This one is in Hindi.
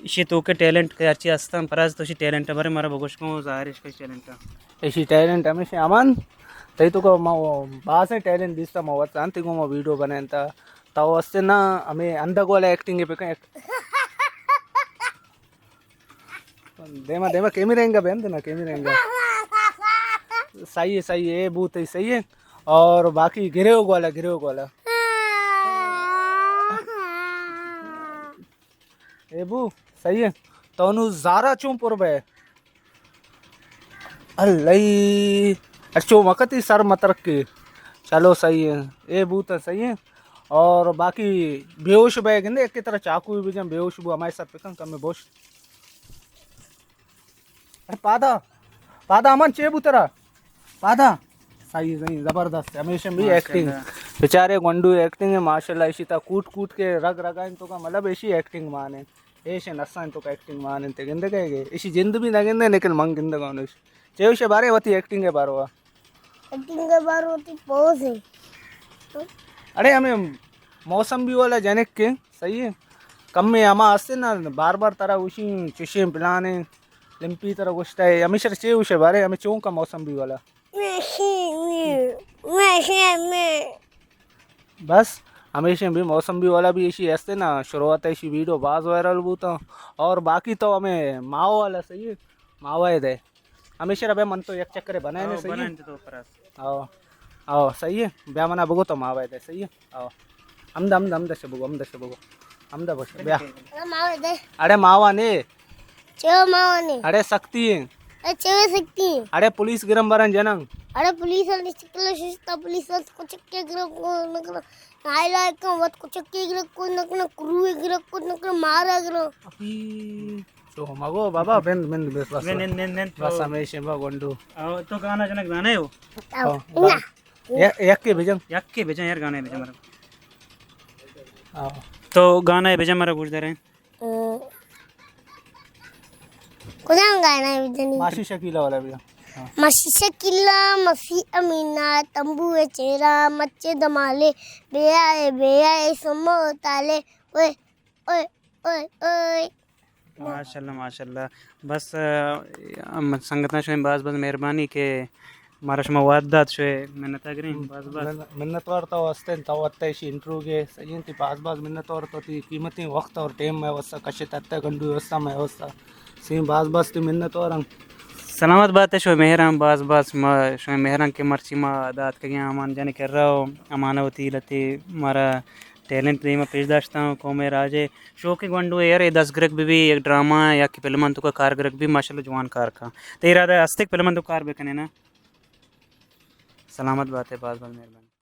इशी तो के टॅलेंट याची असता परत तशी टॅलेंट बरे मारा बघूश को जाहीर इसका टॅलेंट ऐसी टैलेंट हमेशा अमन तई तुका बासे टैलेंट दिसता मग अंत मग वीडियो बनायंत ताव असते ना आम्ही अंधगोला ॲक्टिंग पे देमा देमा कैमरेंगा बेंद ना कैमरेंगा सही है बूत सही है और बाकी गिरे गोला ए बू सही है तो ज़ारा चूं पुरबे अल्लाई अच्छो मकती सर मत रखी चलो सही है ए बूत सही है और बाकी बेहोश बैग एक की तरह चाकू भी जम बेहोश बू हमारे साथ पिकन कम में बोश अरे पादा अमन चेबू तेरा पादा सही जबरदस्त हमेशा भी एक्टिंग बेचारे गोंडू एक्टिंग है माशाल्लाह ऐसी ता कूट के रग रगाइन तो का मतलब ऐसी एक्टिंग माने ऐसे नसान तो का एक्टिंग माने ते गिंदे गए ऐसी जिंद भी ना गिंदे लेकिन मंग गिंदे गाने चेवशे बारे होती एक्टिंग के बारवा एक्टिंग के बार होती पोज है अरे हमें मौसम भी वाला जनक के सही है कम में हमा आस्ते ना बार तरह उसी चुशे पिलाने लिम्पी तरह गुस्ता है हमेशा चे उसे बारे हमें चों का मौसम भी वाला बस हमेशा भी मौसम भी वाला भी ऐसी हंसते ना शुरुआत ऐसी वीडियो बाज वायरल बूता और बाकी तो हमें माओ वाला सही है मावा है दे हमेशा रबे मन तो एक चक्कर बनाए ने सही है आओ आओ सही है ब्या मना बगो तो मावा है दे सही है आओ हम दशे बगो हम दा बस ब्या अरे मावा ने अरे सकती है अरे पुलिस गिरम बरन जनंग अरे पुलिस वाले चिकला शिस्ता पुलिस वाले को चक्के गिरक को नकना नाइला का वत को चक्के गिरक को नकना क्रूए गिरक को नकना मारा गिरक अभी तो मगो बाबा बेन बस हमेशा गोंडू तो गाना जनक गाने हो एक के भेजा यार गाने भेजा मारा तो गाना भेजा मारा पूछ दे रहे कुदां गाना है विजनी माशी शकीला वाला भी मसी शकीला मसी अमीना तंबू है चेहरा मच्चे दमाले बेया सुमो ताले ओए ओए ओए ओए माशाल्लाह बस संगतना शो बस मेहरबानी के मारा शमा वादात शो मेहनत करें बस मिन्नत वार तो वस्ते तो अत्तेशी इंटरव्यू के सही थी पास मिन्नत वार तो थी कीमती वक्त और टाइम में वस्ता कशे तत्ते गंडू व्यवस्था में वस्ता सी बास ती मिन्नत वार सलामत बात है शो मेहराम बास शो मेहराम के मर्ची मा दात के अमान जाने कर रहा हो अमानवती लती मारा टैलेंट दी मैं पेश दाश्ता हूँ कौमे राजे शो के गंडू यार ये 10 ग्रक भी एक ड्रामा या कि फिल्म तो का कार ग्रक भी माशाल्लाह जवान कार का तो इरादा अस्तिक फिल्म तो कार बेकने ना सलामत बात है बास मेहरबानी।